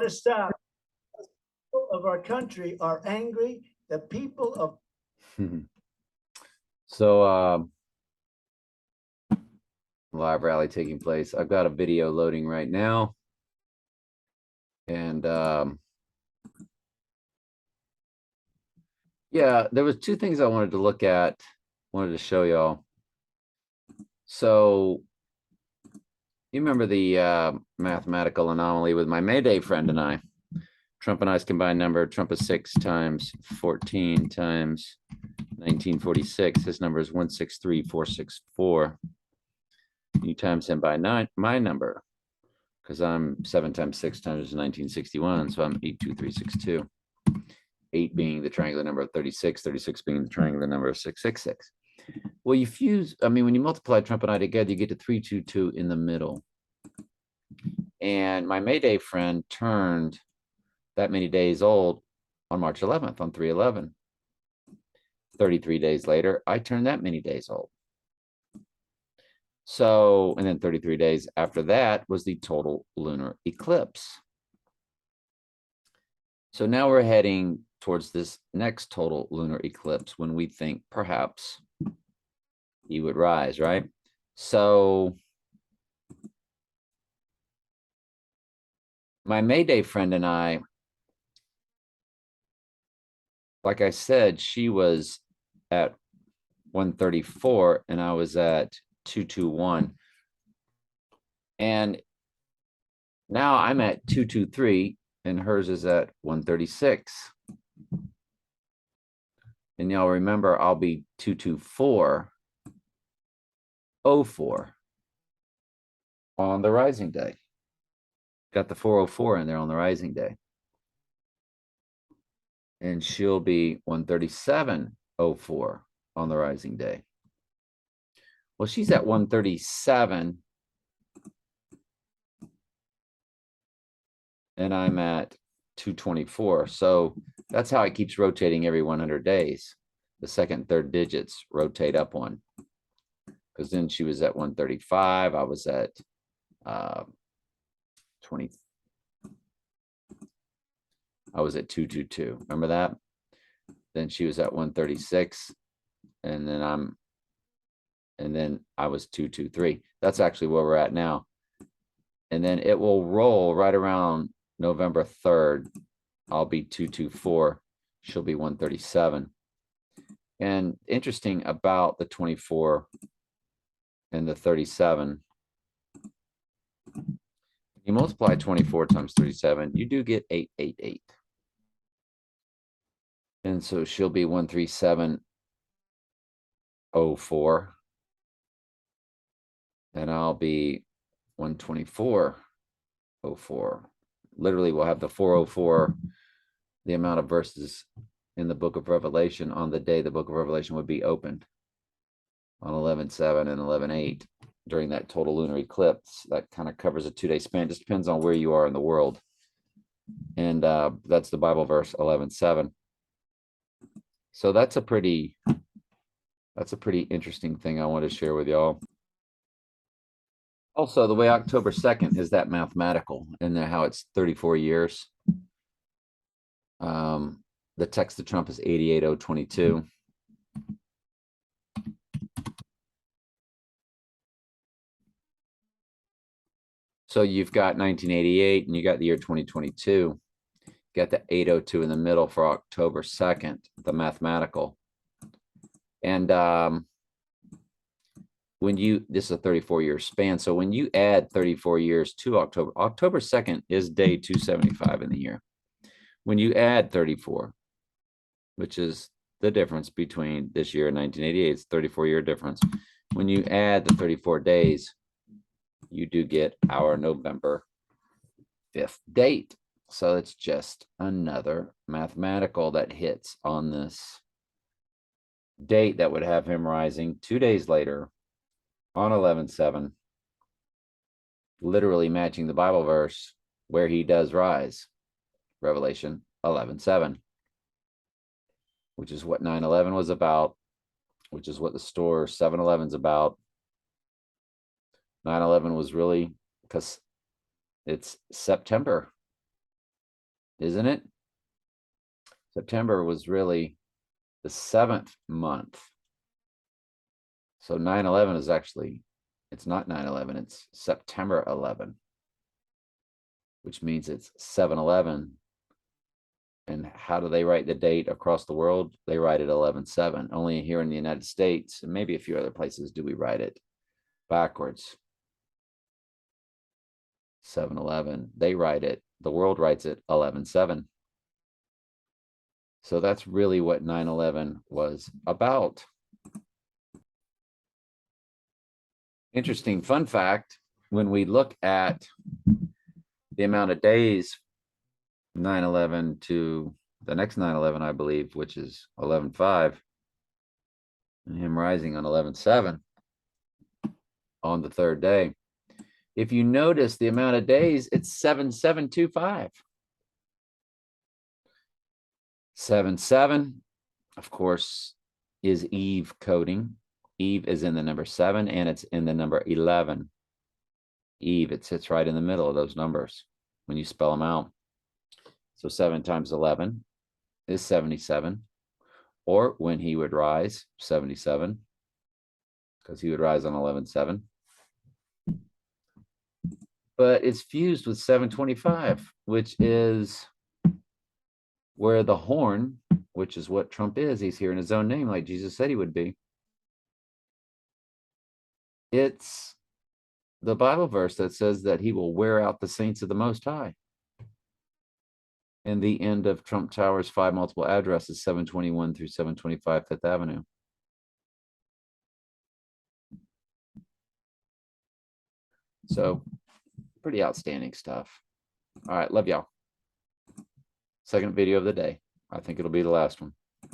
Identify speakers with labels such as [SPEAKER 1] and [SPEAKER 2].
[SPEAKER 1] to stop. People of our country are angry. The people of
[SPEAKER 2] So live rally taking place. I've got a video loading right now. And yeah, there was two things I wanted to look at, wanted to show y'all. So you remember the mathematical anomaly with my May Day friend and I. Trump and I's combined number, Trump is 6 times 14 times 1946. His number is 163,464. You times him by 9, my number, because I'm 7 times 6 times 1961, so I'm 82362. 8 being the triangular number of 36, 36 being the triangular number of 666. Well, you fuse, I mean, when you multiply Trump and I together, you get to 322 in the middle. And my May Day friend turned that many days old on March 11th, on 3/11. 33 days later, I turned that many days old. So, and then 33 days after that was the total lunar eclipse. So now we're heading towards this next total lunar eclipse when we think perhaps he would rise, right? So my May Day friend and I, like I said, she was at 134 and I was at 221. And now I'm at 223 and hers is at 136. And y'all remember I'll be 224.04 on the rising day. Got the 404 in there on the rising day. And she'll be 137.04 on the rising day. Well, she's at 137 and I'm at 224. So that's how it keeps rotating every 100 days. The second and third digits rotate up one. Because then she was at 135. I was at 20. I was at 222. Remember that? Then she was at 136. And then I was 223. That's actually where we're at now. And then it will roll right around November 3rd. I'll be 224. She'll be 137. And interesting about the 24 and the 37. You multiply 24 times 37, you do get 888. And so she'll be 137.04. And I'll be 124.04. Literally, we'll have the 404, the amount of verses in the book of Revelation on the day the book of Revelation would be opened on 11/7 and 11/8 during that total lunar eclipse. That kind of covers a 2-day span. It just depends on where you are in the world. And that's the Bible verse 11/7. So that's a pretty interesting thing I want to share with y'all. Also, the way October 2nd is that mathematical and how it's 34 years. The text to Trump is 88022. So you've got 1988 and you got the year 2022. You got the 802 in the middle for October 2nd, the mathematical. And this is a 34-year span. So when you add 34 years to October 2nd is day 275 in the year. When you add 34, which is the difference between this year and 1988, it's 34-year difference. When you add the 34 days, you do get our November 5th date. So it's just another mathematical that hits on this date that would have him rising 2 days later on 11/7, literally matching the Bible verse where he does rise, Revelation 11/7, which is what 9/11 was about, which is what the store 7-Eleven's about. 9/11 was really because it's September isn't it? September was really the 7th month. So 9/11 is actually, it's not 9/11, it's September 11, which means it's 7/11. And how do they write the date across the world? They write it 11/7. Only here in the United States, and maybe a few other places, do we write it backwards. 7/11. They write it, the world writes it 11/7. So that's really what 9/11 was about. Interesting fun fact, when we look at the amount of days 9/11 to the next 9/11, I believe, which is 11/5, and him rising on 11/7 on the third day. If you notice the amount of days, it's 7725. 77, of course, is Eve coding. Eve is in the number 7 and it's in the number 11. Eve, it sits right in the middle of those numbers when you spell them out. So 7 times 11 is 77. Or when he would rise, 77, because he would rise on 11/7. But it's fused with 725, which is where the horn, which is what Trump is, he's here in his own name, like Jesus said he would be. It's the Bible verse that says that he will wear out the saints of the Most High. And the end of Trump Tower's 5 multiple addresses, 721 through 725 Fifth Avenue. So pretty outstanding stuff. All right, love y'all. Second video of the day. I think it'll be the last one.